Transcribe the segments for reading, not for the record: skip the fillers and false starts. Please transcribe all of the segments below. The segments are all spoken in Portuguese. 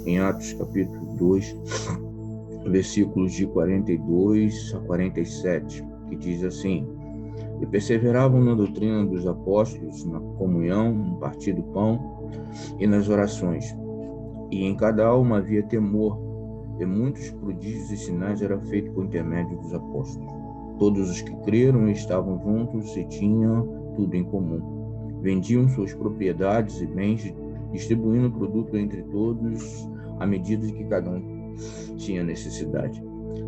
em Atos capítulo 2, versículos de 42 a 47, que diz assim: e perseveravam na doutrina dos apóstolos, na comunhão, no partir do pão e nas orações. E em cada alma havia temor, e muitos prodígios e sinais eram feitos por intermédio dos apóstolos. Todos os que creram estavam juntos e tinham tudo em comum. Vendiam suas propriedades e bens, distribuindo o produto entre todos, à medida que cada um tinha necessidade.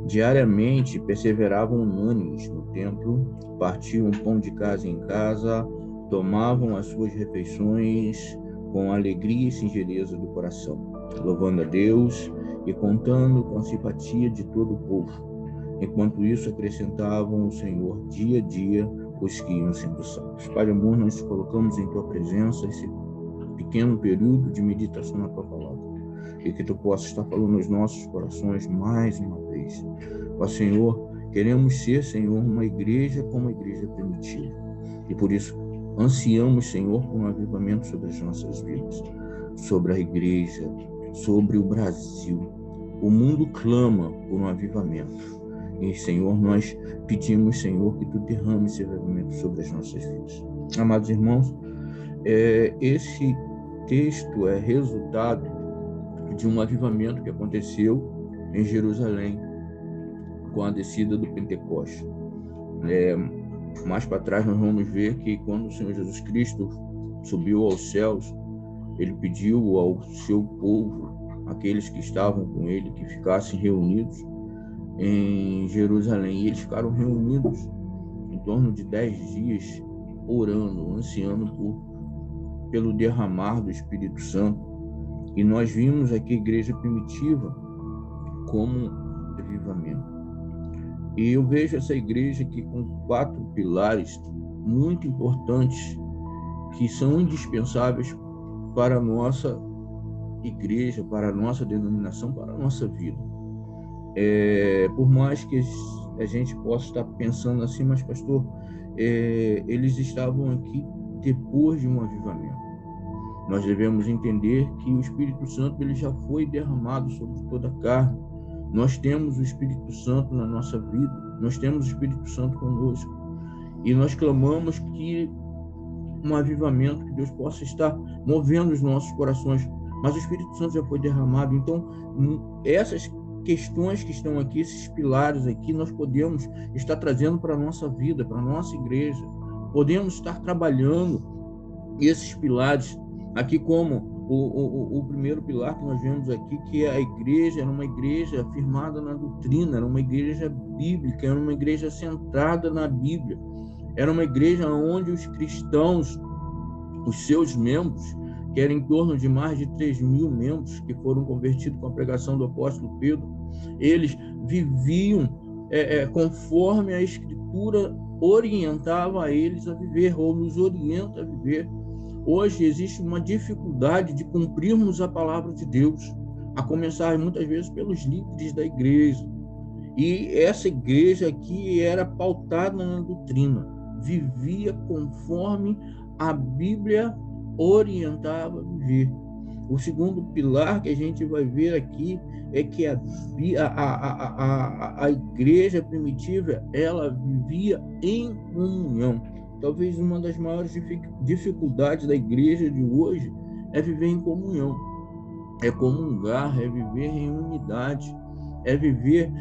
Diariamente perseveravam unânimes no templo, partiam pão de casa em casa, tomavam as suas refeições com alegria e singeleza do coração, louvando a Deus e contando com a simpatia de todo o povo. Enquanto isso, acrescentavam o Senhor dia a dia os que iam sendo salvos. Pai amor, nós te colocamos em tua presença esse pequeno período de meditação na tua palavra, e que tu possas estar falando nos nossos corações mais uma vez. Ó Senhor, queremos ser, Senhor, uma igreja como a igreja primitiva, e por isso ansiamos, Senhor, por um avivamento sobre as nossas vidas, sobre a igreja, sobre o Brasil. O mundo clama por um avivamento. E, Senhor, nós pedimos, Senhor, que tu derrames esse avivamento sobre as nossas vidas. Amados irmãos, esse texto é resultado de um avivamento que aconteceu em Jerusalém com a descida do Pentecostes. Mais para trás nós vamos ver que quando o Senhor Jesus Cristo subiu aos céus, ele pediu ao seu povo, aqueles que estavam com ele, que ficassem reunidos em Jerusalém. E eles ficaram reunidos em torno de 10 dias, orando, ansiando pelo derramar do Espírito Santo. E nós vimos aqui a igreja primitiva como avivamento. E eu vejo essa igreja aqui com 4 pilares muito importantes, que são indispensáveis para a nossa igreja, para a nossa denominação, para a nossa vida. Por mais que a gente possa estar pensando assim, mas pastor, eles estavam aqui depois de um avivamento. Nós devemos entender que o Espírito Santo ele já foi derramado sobre toda a carne. Nós temos o Espírito Santo na nossa vida, nós temos o Espírito Santo conosco, e nós clamamos que um avivamento, que Deus possa estar movendo os nossos corações, mas o Espírito Santo já foi derramado. Então, essas questões que estão aqui, esses pilares aqui, nós podemos estar trazendo para a nossa vida, para a nossa igreja. Podemos estar trabalhando esses pilares aqui, como o primeiro pilar que nós vemos aqui, que a igreja era uma igreja firmada na doutrina, era uma igreja bíblica, era uma igreja centrada na Bíblia, era uma igreja onde os cristãos, os seus membros, que eram em torno de mais de 3.000 membros que foram convertidos com a pregação do apóstolo Pedro, eles viviam conforme a Escritura orientava a eles a viver, ou nos orienta a viver. Hoje existe uma dificuldade de cumprirmos a palavra de Deus, a começar muitas vezes pelos líderes da igreja. E essa igreja aqui era pautada na doutrina, vivia conforme a Bíblia orientava a viver. O segundo pilar que a gente vai ver aqui é que a igreja primitiva, ela vivia em comunhão. Talvez uma das maiores dificuldades da igreja de hoje é viver em comunhão, é comungar, é viver em unidade, é viver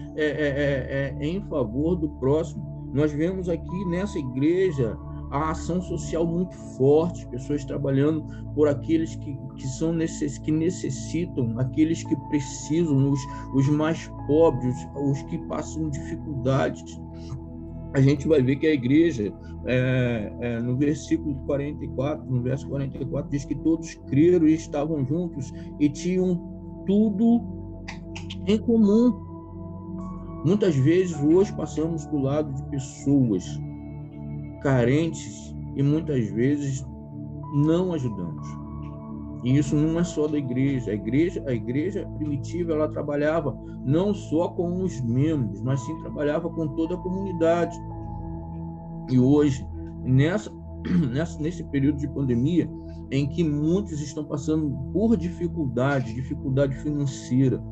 em favor do próximo. Nós vemos aqui nessa igreja a ação social muito forte, pessoas trabalhando por aqueles que necessitam, aqueles que precisam, os mais pobres, os que passam dificuldades. A gente vai ver que a igreja, no versículo 44, no verso 44, diz que todos creram e estavam juntos e tinham tudo em comum. Muitas vezes hoje passamos do lado de pessoas carentes e muitas vezes não ajudamos. E isso não é só da igreja. A igreja primitiva, ela trabalhava não só com os membros, mas sim trabalhava com toda a comunidade. E hoje, nesse período de pandemia, em que muitos estão passando por dificuldade financeira,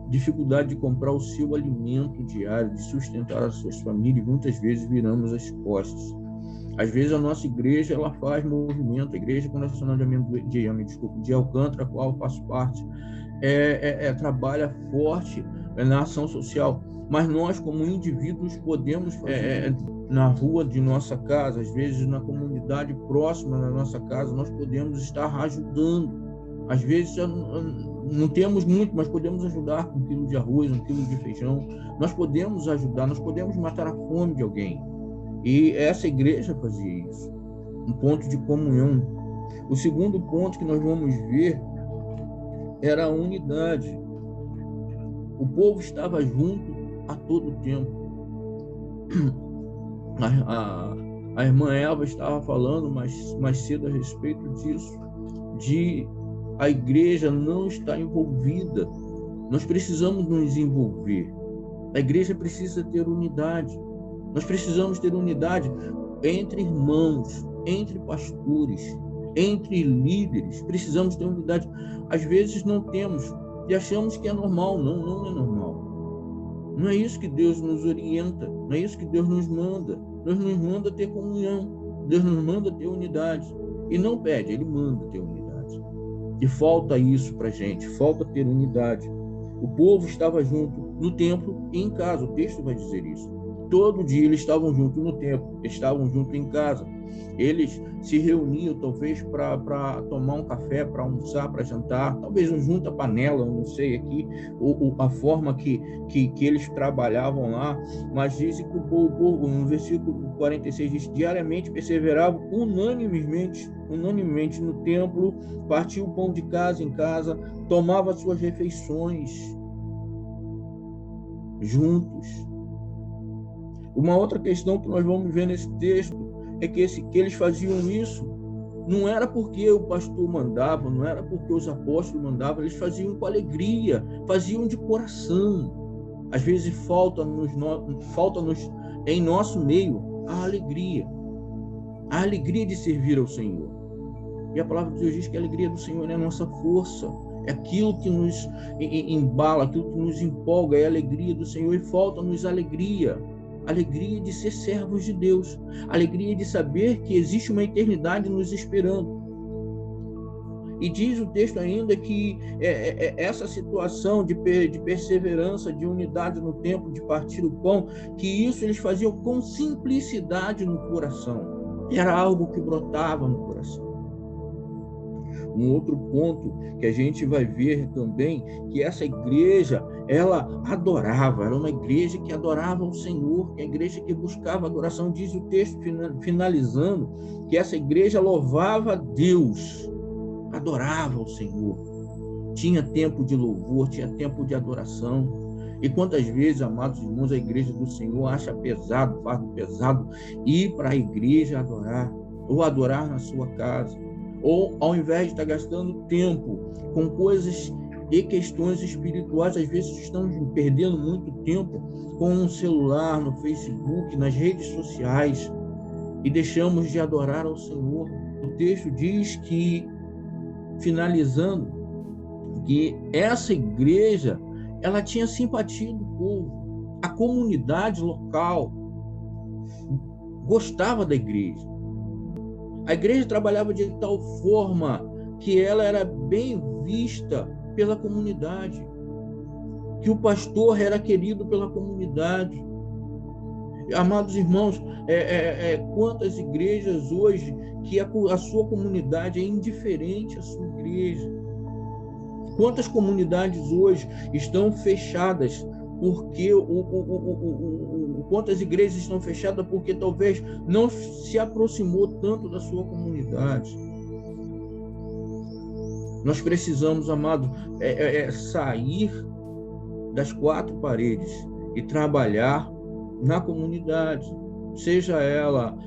dificuldade de comprar o seu alimento diário, de sustentar as suas famílias, muitas vezes viramos as costas. Às vezes a nossa igreja ela faz movimento, a Igreja Congregacional de Alcântara, a qual eu faço parte, trabalha forte na ação social, mas nós como indivíduos podemos fazer na rua de nossa casa, às vezes na comunidade próxima da nossa casa, nós podemos estar ajudando. Às vezes não temos muito, mas podemos ajudar com 1 quilo de arroz, 1 quilo de feijão. Nós podemos ajudar, nós podemos matar a fome de alguém. E essa igreja fazia isso. Um ponto de comunhão. O segundo ponto que nós vamos ver era a unidade. O povo estava junto a todo tempo. A irmã Elva estava falando mais cedo a respeito disso, de a igreja não estar envolvida. Nós precisamos nos envolver. A igreja precisa ter unidade. Nós precisamos ter unidade entre irmãos, entre pastores, entre líderes. Precisamos ter unidade. Às vezes não temos e achamos que é normal. Não é normal. Não é isso que Deus nos orienta, não é isso que Deus nos manda. Deus nos manda ter comunhão, Deus nos manda ter unidade. E não pede, Ele manda ter unidade. E falta isso para a gente, falta ter unidade. O povo estava junto no templo e em casa, o texto vai dizer isso. Todo dia eles estavam juntos no templo, estavam juntos em casa. Eles se reuniam, talvez, para tomar um café, para almoçar, para jantar, talvez um junta-panela, não sei aqui, a forma que eles trabalhavam lá, mas dizem que o povo, no versículo 46, diz, diariamente perseveravam unanimemente no templo, partia o pão de casa em casa, tomava suas refeições juntos. Uma outra questão que nós vamos ver nesse texto é que eles faziam isso não era porque o pastor mandava, não era porque os apóstolos mandavam, eles faziam com alegria, faziam de coração. Às vezes falta-nos em nosso meio a alegria de servir ao Senhor. E a palavra de Deus diz que a alegria do Senhor é a nossa força, é aquilo que nos embala, aquilo que nos empolga, é a alegria do Senhor, e falta-nos alegria de ser servos de Deus, alegria de saber que existe uma eternidade nos esperando. E diz o texto ainda que essa situação de perseverança, de unidade no tempo, de partir o pão, que isso eles faziam com simplicidade no coração. Era algo que brotava no coração. Um outro ponto que a gente vai ver também, que essa igreja, ela adorava, era uma igreja que adorava o Senhor, que a igreja que buscava adoração. Diz o texto, finalizando, que essa igreja louvava a Deus, adorava o Senhor, tinha tempo de louvor, tinha tempo de adoração. E quantas vezes, amados irmãos, a igreja do Senhor acha pesado, fardo pesado, ir para a igreja adorar, ou adorar na sua casa, ou ao invés de estar gastando tempo com coisas e questões espirituais, às vezes estamos perdendo muito tempo com o celular, no Facebook, nas redes sociais, e deixamos de adorar ao Senhor. O texto diz que, finalizando, que essa igreja, ela tinha simpatia do povo, a comunidade local gostava da igreja. A igreja trabalhava de tal forma que ela era bem vista pela comunidade, que o pastor era querido pela comunidade. Amados irmãos, quantas igrejas hoje que a sua comunidade é indiferente à sua igreja? Quantas comunidades hoje estão fechadas porque quantas igrejas estão fechadas porque talvez não se aproximou tanto da sua comunidade? Nós precisamos, amado, sair das quatro paredes e trabalhar na comunidade, seja ela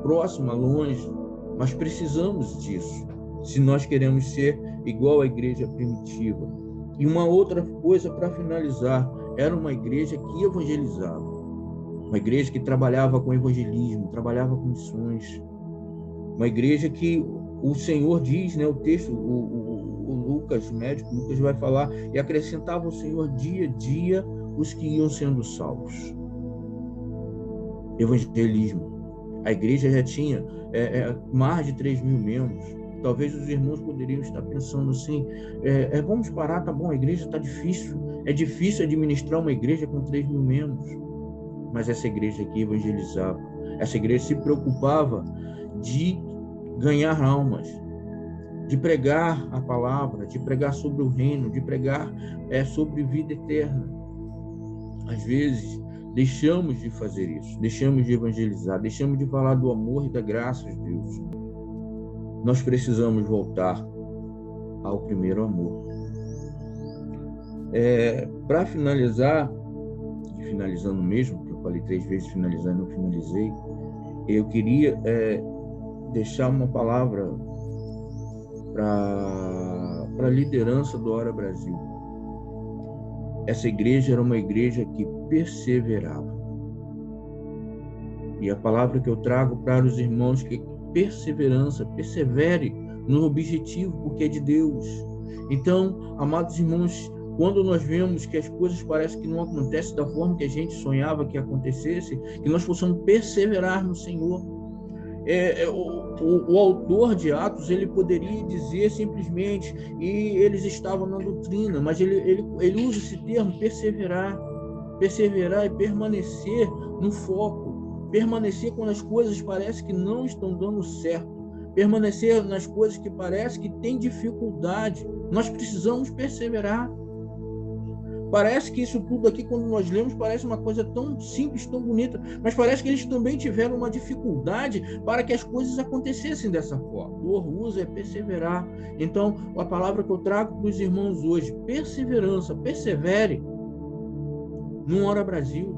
próxima, longe, mas precisamos disso, se nós queremos ser igual à igreja primitiva. E uma outra coisa para finalizar, era uma igreja que evangelizava. uma igreja que trabalhava com evangelismo, trabalhava com missões, uma igreja que o Senhor diz, né, o texto, o Lucas, o médico Lucas vai falar, e acrescentava o Senhor dia a dia os que iam sendo salvos. Evangelismo. A igreja já tinha mais de 3.000 membros. Talvez os irmãos poderiam estar pensando assim, vamos parar, tá bom, a igreja está difícil. É difícil administrar uma igreja com 3.000 membros. Mas essa igreja aqui evangelizava. Essa igreja se preocupava de ganhar almas, de pregar a palavra, de pregar sobre o reino, de pregar sobre vida eterna. Às vezes, deixamos de fazer isso, deixamos de evangelizar, deixamos de falar do amor e da graça de Deus. Nós precisamos voltar ao primeiro amor. Para finalizar, e finalizando mesmo, que eu falei 3 vezes finalizando, não finalizei, eu queria deixar uma palavra para a liderança do Ora Brasil. Essa igreja era uma igreja que perseverava. E a palavra que eu trago para os irmãos que perseverança, persevere no objetivo, porque é de Deus. Então, amados irmãos, quando nós vemos que as coisas parecem que não acontecem da forma que a gente sonhava que acontecesse, que nós possamos perseverar no Senhor. O autor de Atos, ele poderia dizer simplesmente, e eles estavam na doutrina, mas ele usa esse termo, perseverar e permanecer no foco, permanecer quando as coisas parecem que não estão dando certo, permanecer nas coisas que parece que tem dificuldade. Nós precisamos perseverar. Parece que isso tudo aqui, quando nós lemos, parece uma coisa tão simples, tão bonita, mas parece que eles também tiveram uma dificuldade para que as coisas acontecessem dessa forma. O uso é perseverar. Então, a palavra que eu trago para os irmãos hoje, perseverança, persevere no Ora Brasil.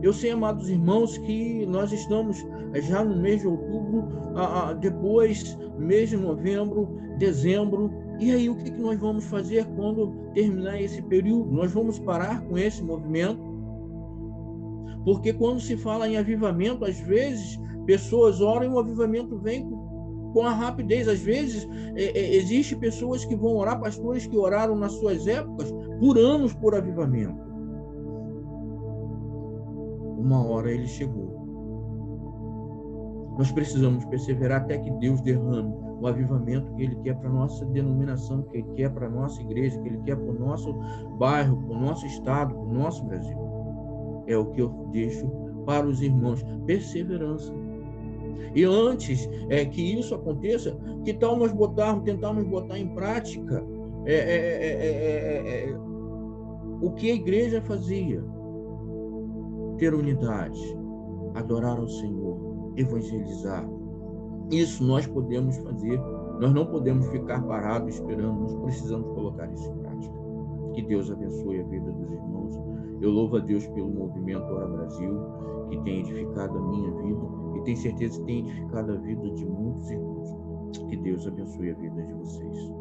Eu sei, amados irmãos, que nós estamos já no mês de outubro, depois mês de novembro, dezembro. E aí, o que nós vamos fazer quando terminar esse período? Nós vamos parar com esse movimento? Porque quando se fala em avivamento, às vezes, pessoas oram e o avivamento vem com a rapidez. Às vezes, existem pessoas que vão orar, pastores que oraram nas suas épocas, por anos por avivamento. Uma hora ele chegou. Nós precisamos perseverar até que Deus derrame o avivamento que Ele quer para a nossa denominação, que Ele quer para a nossa igreja, que Ele quer para o nosso bairro, para o nosso estado, para o nosso Brasil. É o que eu deixo para os irmãos. Perseverança. E antes que isso aconteça, que tal nós tentarmos botar em prática o que a igreja fazia? Ter unidade, adorar ao Senhor, evangelizar. Isso nós podemos fazer. Nós não podemos ficar parados esperando. Nós precisamos colocar isso em prática. Que Deus abençoe a vida dos irmãos. Eu louvo a Deus pelo movimento Ora Brasil, que tem edificado a minha vida e tenho certeza que tem edificado a vida de muitos irmãos. Que Deus abençoe a vida de vocês.